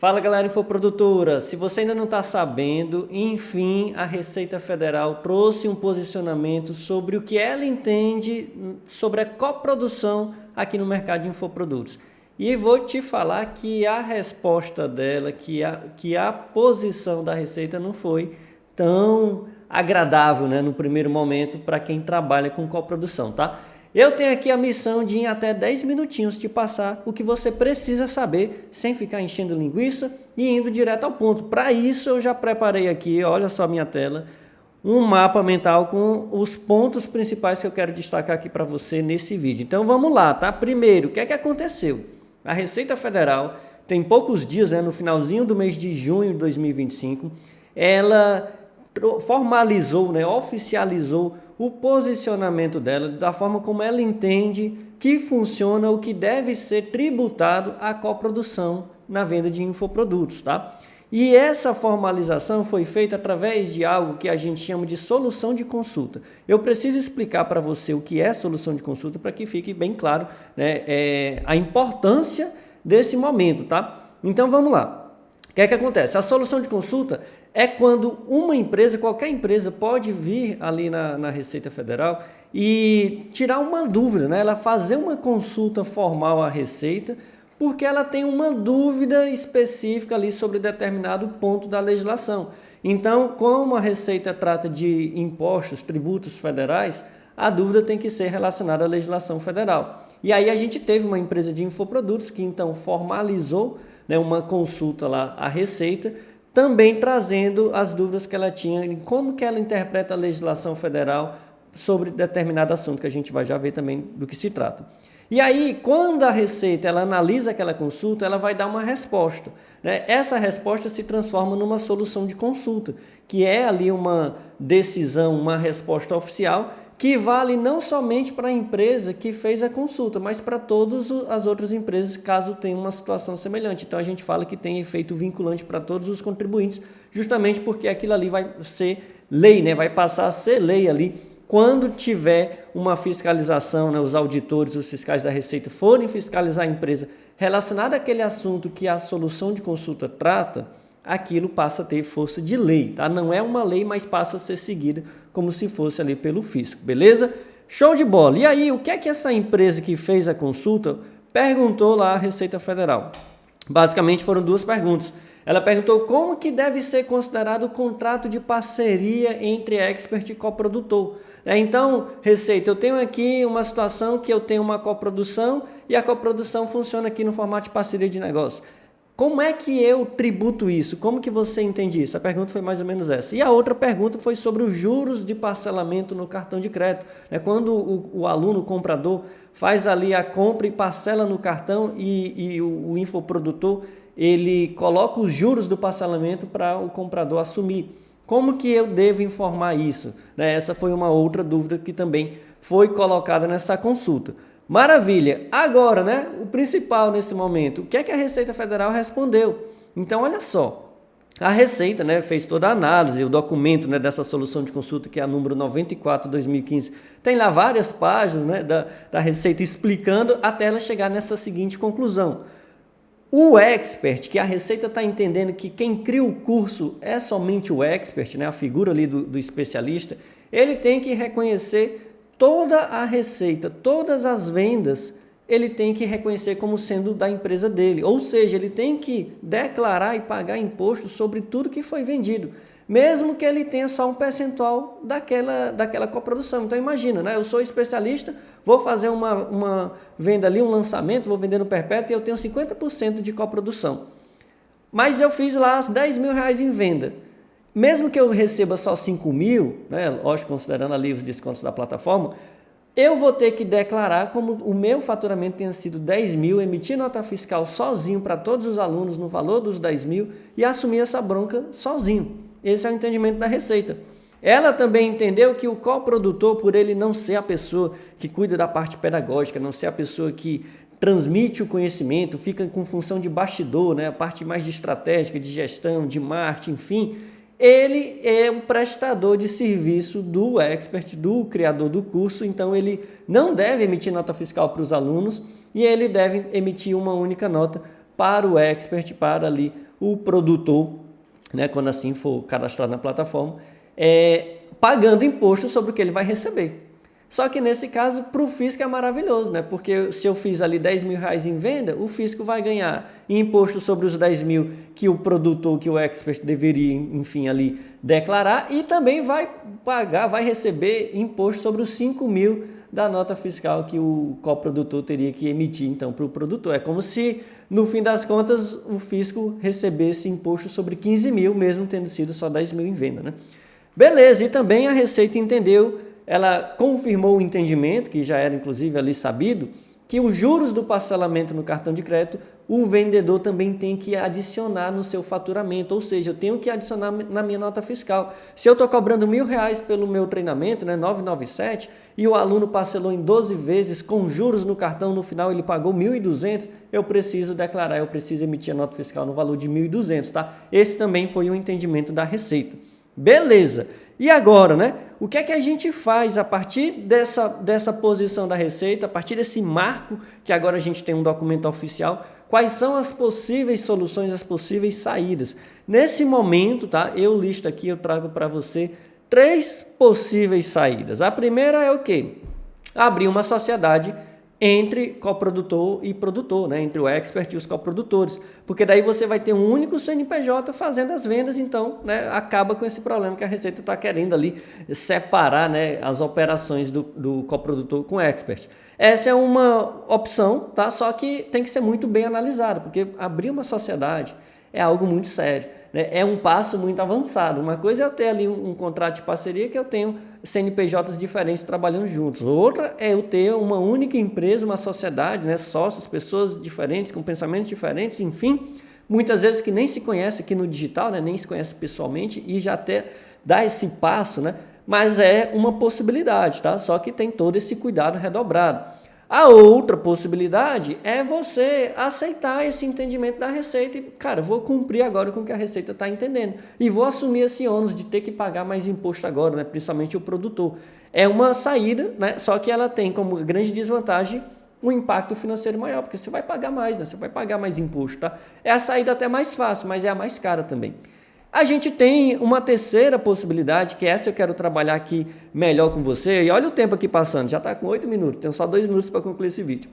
Fala galera infoprodutora, se você ainda não está sabendo, enfim a Receita Federal trouxe um posicionamento sobre o que ela entende sobre a coprodução aqui no mercado de infoprodutos. E vou te falar que a resposta dela, que a posição da Receita não foi tão agradável, né, no primeiro momento para quem trabalha com coprodução, tá? Eu tenho aqui a missão de em até 10 minutinhos te passar o que você precisa saber sem ficar enchendo linguiça e indo direto ao ponto. Para isso eu já preparei aqui, olha só a minha tela, um mapa mental com os pontos principais que eu quero destacar aqui para você nesse vídeo. Então vamos lá, tá? Primeiro, o que é que aconteceu? A Receita Federal tem poucos dias, né, no finalzinho do mês de junho de 2025, ela formalizou, né, oficializou o posicionamento dela da forma como ela entende que funciona o que deve ser tributado à coprodução na venda de infoprodutos, tá? E essa formalização foi feita através de algo que a gente chama de solução de consulta. Eu preciso explicar para você o que é solução de consulta para que fique bem claro, né, a importância desse momento, tá? Então vamos lá. O que é que acontece? A solução de consulta é quando uma empresa, qualquer empresa, pode vir ali na Receita Federal e tirar uma dúvida, né? Ela fazer uma consulta formal à Receita, porque ela tem uma dúvida específica ali sobre determinado ponto da legislação. Então, como a Receita trata de impostos, tributos federais, a dúvida tem que ser relacionada à legislação federal. E aí a gente teve uma empresa de infoprodutos que então formalizou, né, uma consulta lá à Receita, também trazendo as dúvidas que ela tinha em como que ela interpreta a legislação federal sobre determinado assunto, que a gente vai já ver também do que se trata. E aí, quando a Receita ela analisa aquela consulta, ela vai dar uma resposta, né? Essa resposta se transforma numa solução de consulta, que é ali uma decisão, uma resposta oficial, que vale não somente para a empresa que fez a consulta, mas para todas as outras empresas, caso tenha uma situação semelhante. Então, a gente fala que tem efeito vinculante para todos os contribuintes, justamente porque aquilo ali vai ser lei, né? Vai passar a ser lei ali, quando tiver uma fiscalização, né? Os auditores, os fiscais da Receita forem fiscalizar a empresa relacionada àquele assunto que a solução de consulta trata, aquilo passa a ter força de lei, tá? Não é uma lei, mas passa a ser seguida como se fosse ali pelo fisco, beleza? Show de bola! E aí, o que é que essa empresa que fez a consulta perguntou lá à Receita Federal? Basicamente foram duas perguntas. Ela perguntou como que deve ser considerado o contrato de parceria entre expert e coprodutor. Então, Receita, eu tenho aqui uma situação que eu tenho uma coprodução e a coprodução funciona aqui no formato de parceria de negócio. Como é que eu tributo isso? Como que você entende isso? A pergunta foi mais ou menos essa. E a outra pergunta foi sobre os juros de parcelamento no cartão de crédito. Quando o aluno, o comprador, faz ali a compra e parcela no cartão e o infoprodutor, ele coloca os juros do parcelamento para o comprador assumir. Como que eu devo informar isso? Essa foi uma outra dúvida que também foi colocada nessa consulta. Maravilha! Agora, né, o principal nesse momento, o que é que a Receita Federal respondeu? Então, olha só, a Receita, né, fez toda a análise, o documento, né, dessa solução de consulta, que é a número 94/2015, tem lá várias páginas, né, da Receita explicando até ela chegar nessa seguinte conclusão. O expert, que a Receita está entendendo que quem cria o curso é somente o expert, né, a figura ali do especialista, ele tem que reconhecer toda a receita, todas as vendas, ele tem que reconhecer como sendo da empresa dele. Ou seja, ele tem que declarar e pagar imposto sobre tudo que foi vendido, mesmo que ele tenha só um percentual daquela coprodução. Então imagina, né? Eu sou especialista, vou fazer uma venda ali, um lançamento, vou vender no perpétuo e eu tenho 50% de coprodução. Mas eu fiz lá R$10.000 em venda. Mesmo que eu receba só 5 mil, né, lógico, considerando ali os descontos da plataforma, eu vou ter que declarar como o meu faturamento tenha sido 10 mil, emitir nota fiscal sozinho para todos os alunos no valor dos 10 mil e assumir essa bronca sozinho. Esse é o entendimento da Receita. Ela também entendeu que o coprodutor, por ele não ser a pessoa que cuida da parte pedagógica, não ser a pessoa que transmite o conhecimento, fica com função de bastidor, né, a parte mais de estratégica, de gestão, de marketing, enfim, ele é um prestador de serviço do expert, do criador do curso, então ele não deve emitir nota fiscal para os alunos e ele deve emitir uma única nota para o expert, para ali o produtor, né, quando assim for cadastrado na plataforma, pagando imposto sobre o que ele vai receber. Só que nesse caso, para o fisco é maravilhoso, né? Porque se eu fiz ali R$10.000 em venda, o fisco vai ganhar imposto sobre os 10 mil que o produtor, que o expert deveria, enfim, ali declarar, e também vai pagar, vai receber imposto sobre os 5 mil da nota fiscal que o coprodutor teria que emitir, então, para o produtor. É como se, no fim das contas, o fisco recebesse imposto sobre 15 mil, mesmo tendo sido só 10 mil em venda, né? Beleza, e também a Receita entendeu, ela confirmou o entendimento, que já era inclusive ali sabido, que os juros do parcelamento no cartão de crédito, o vendedor também tem que adicionar no seu faturamento, ou seja, eu tenho que adicionar na minha nota fiscal. Se eu estou cobrando R$1.000 pelo meu treinamento, né, 997, e o aluno parcelou em 12 vezes com juros no cartão, no final ele pagou 1.200, eu preciso declarar, eu preciso emitir a nota fiscal no valor de 1.200, tá? Esse também foi um entendimento da Receita. Beleza. E agora, né? O que é que a gente faz a partir dessa posição da Receita, a partir desse marco, que agora a gente tem um documento oficial, quais são as possíveis soluções, as possíveis saídas? Nesse momento, tá? Eu listo aqui, eu trago para você 3 possíveis saídas. A primeira é o quê? Abrir uma sociedade entre coprodutor e produtor, né? Entre o expert e os coprodutores, porque daí você vai ter um único CNPJ fazendo as vendas, então, né, acaba com esse problema que a Receita está querendo ali separar, né, as operações do coprodutor com o expert. Essa é uma opção, tá? Só que tem que ser muito bem analisada, porque abrir uma sociedade é algo muito sério, né? É um passo muito avançado. Uma coisa é eu ter ali um contrato de parceria que eu tenho CNPJs diferentes trabalhando juntos. Outra é eu ter uma única empresa, uma sociedade, né? Sócios, pessoas diferentes, com pensamentos diferentes, enfim, muitas vezes que nem se conhece aqui no digital, né? Nem se conhece pessoalmente e já até dá esse passo, né? Mas é uma possibilidade, tá? Só que tem todo esse cuidado redobrado. A outra possibilidade é você aceitar esse entendimento da Receita e, cara, vou cumprir agora com o que a Receita está entendendo e vou assumir esse ônus de ter que pagar mais imposto agora, né? Principalmente o produtor. É uma saída, né? Só que ela tem como grande desvantagem um impacto financeiro maior, porque você vai pagar mais, né? Você vai pagar mais imposto, tá? É a saída até mais fácil, mas é a mais cara também. A gente tem uma terceira possibilidade, que essa eu quero trabalhar aqui melhor com você. E olha o tempo aqui passando, já está com 8 minutos, tenho só 2 minutos para concluir esse vídeo.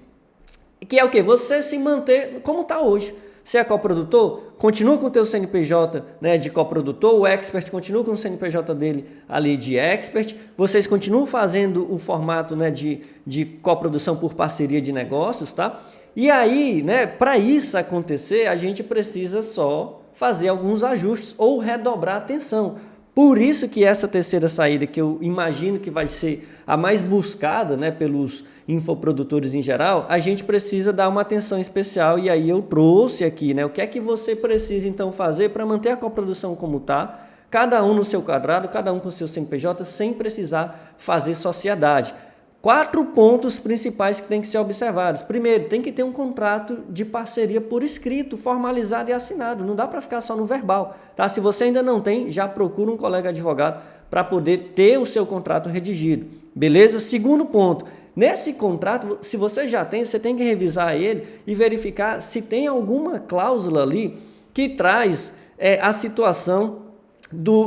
Que é o quê? Você se manter como está hoje. Você é coprodutor, continua com o teu CNPJ, né, de coprodutor, o expert continua com o CNPJ dele ali de expert, vocês continuam fazendo o formato, né, de coprodução por parceria de negócios, tá? E aí, né, para isso acontecer, a gente precisa só fazer alguns ajustes ou redobrar a atenção. Por isso que essa terceira saída, que eu imagino que vai ser a mais buscada, né, pelos infoprodutores em geral, a gente precisa dar uma atenção especial. E aí eu trouxe aqui, né, o que é que você precisa então fazer para manter a coprodução como está, cada um no seu quadrado, cada um com o seu CNPJ, sem precisar fazer sociedade. 4 pontos principais que tem que ser observados. Primeiro, tem que ter um contrato de parceria por escrito, formalizado e assinado. Não dá para ficar só no verbal, tá? Se você ainda não tem, já procura um colega advogado para poder ter o seu contrato redigido, beleza? Segundo ponto, nesse contrato, se você já tem, você tem que revisar ele e verificar se tem alguma cláusula ali que traz a situação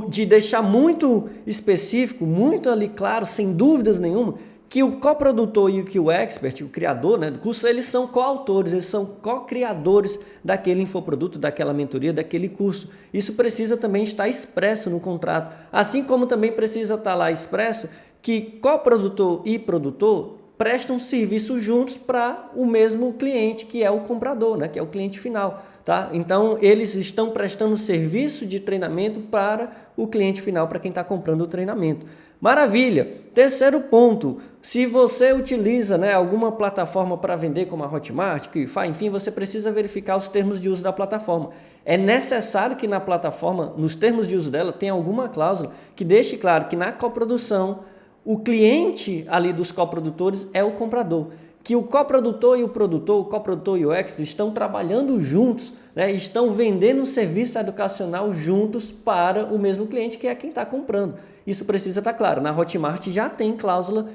de deixar muito específico, muito ali claro, sem dúvidas nenhuma, que o coprodutor e que o expert, o criador, né, do curso, eles são coautores, eles são co-criadores daquele infoproduto, daquela mentoria, daquele curso. Isso precisa também estar expresso no contrato, assim como também precisa estar lá expresso que coprodutor e produtor prestam serviço juntos para o mesmo cliente, que é o comprador, né, que é o cliente final. Tá? Então, eles estão prestando serviço de treinamento para o cliente final, para quem está comprando o treinamento. Maravilha! Terceiro ponto, se você utiliza, né, alguma plataforma para vender como a Hotmart, enfim, você precisa verificar os termos de uso da plataforma. É necessário que na plataforma, nos termos de uso dela, tenha alguma cláusula que deixe claro que na coprodução, o cliente ali dos coprodutores é o comprador. Que o coprodutor e o produtor, o coprodutor e o expert estão trabalhando juntos né, estão vendendo um serviço educacional juntos para o mesmo cliente, que é quem está comprando. Isso precisa estar claro. Na Hotmart já tem cláusula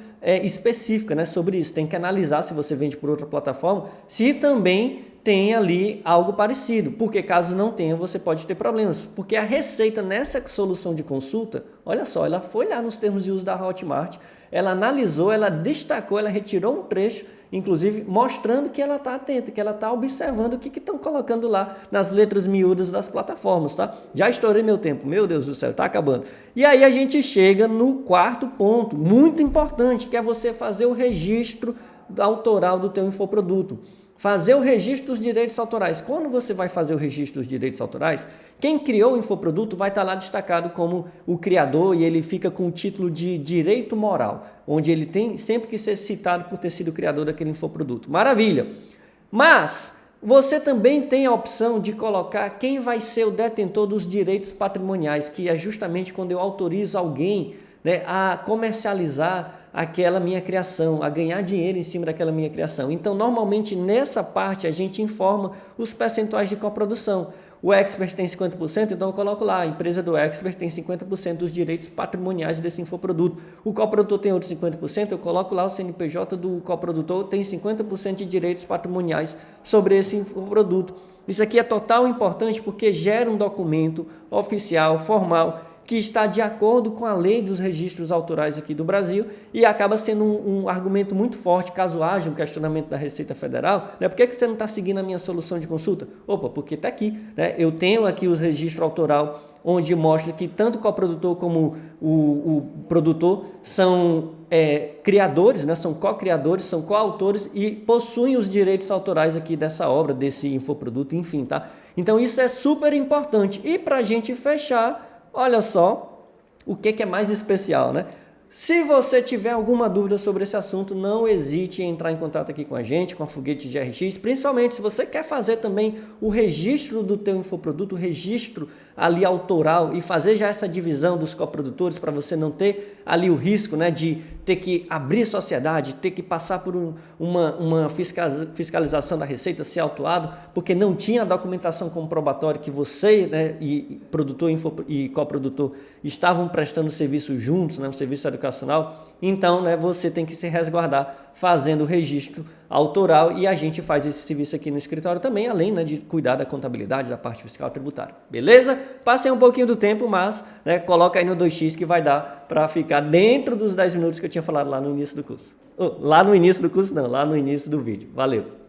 específica, né, sobre isso. Tem que analisar, se você vende por outra plataforma, se também tem ali algo parecido, porque caso não tenha, você pode ter problemas, porque a Receita nessa solução de consulta, olha só, ela foi lá nos termos de uso da Hotmart, ela analisou, ela destacou, ela retirou um trecho, inclusive mostrando que ela está atenta, que ela está observando o que estão colocando lá nas letras miúdas das plataformas, tá? Já estourei meu tempo, meu Deus do céu, está acabando. E aí a gente chega no quarto ponto, muito importante, que é você fazer o registro autoral do teu infoproduto. Fazer o registro dos direitos autorais. Quando você vai fazer o registro dos direitos autorais, quem criou o infoproduto vai estar lá destacado como o criador e ele fica com o título de direito moral, onde ele tem sempre que ser citado por ter sido o criador daquele infoproduto. Maravilha! Mas você também tem a opção de colocar quem vai ser o detentor dos direitos patrimoniais, que é justamente quando eu autorizo alguém, né, a comercializar aquela minha criação, a ganhar dinheiro em cima daquela minha criação. Então, normalmente, nessa parte, a gente informa os percentuais de coprodução. O Expert tem 50%, então eu coloco lá, a empresa do Expert tem 50% dos direitos patrimoniais desse infoproduto. O coprodutor tem outros 50%, eu coloco lá o CNPJ do coprodutor, tem 50% de direitos patrimoniais sobre esse infoproduto. Isso aqui é total importante porque gera um documento oficial, formal, que está de acordo com a lei dos registros autorais aqui do Brasil e acaba sendo um argumento muito forte caso haja um questionamento da Receita Federal, né? Por que você não está seguindo a minha solução de consulta? Opa, porque está aqui, né? Eu tenho aqui os registros autoral onde mostra que tanto o coprodutor como o produtor são criadores, né? São co-criadores, são coautores e possuem os direitos autorais aqui dessa obra, desse infoproduto, enfim, tá? Então isso é super importante. E para a gente fechar, olha só o que é mais especial, né? Se você tiver alguma dúvida sobre esse assunto, não hesite em entrar em contato aqui com a gente, com a Foguete GRX, principalmente se você quer fazer também o registro do teu infoproduto, o registro ali autoral e fazer já essa divisão dos coprodutores para você não ter ali o risco, né, de ter que abrir sociedade, ter que passar por uma fiscalização da Receita, ser autuado, porque não tinha a documentação comprobatória que você, né, e produtor e coprodutor estavam prestando serviço juntos, né, um serviço educacional. Então, né, você tem que se resguardar fazendo o registro autoral e a gente faz esse serviço aqui no escritório também, além, né, de cuidar da contabilidade, da parte fiscal tributária. Beleza? Passei um pouquinho do tempo, mas, né, coloca aí no 2x que vai dar para ficar dentro dos 10 minutos que eu tinha falado lá no início do curso. Lá no início do curso não, lá no início do vídeo. Valeu!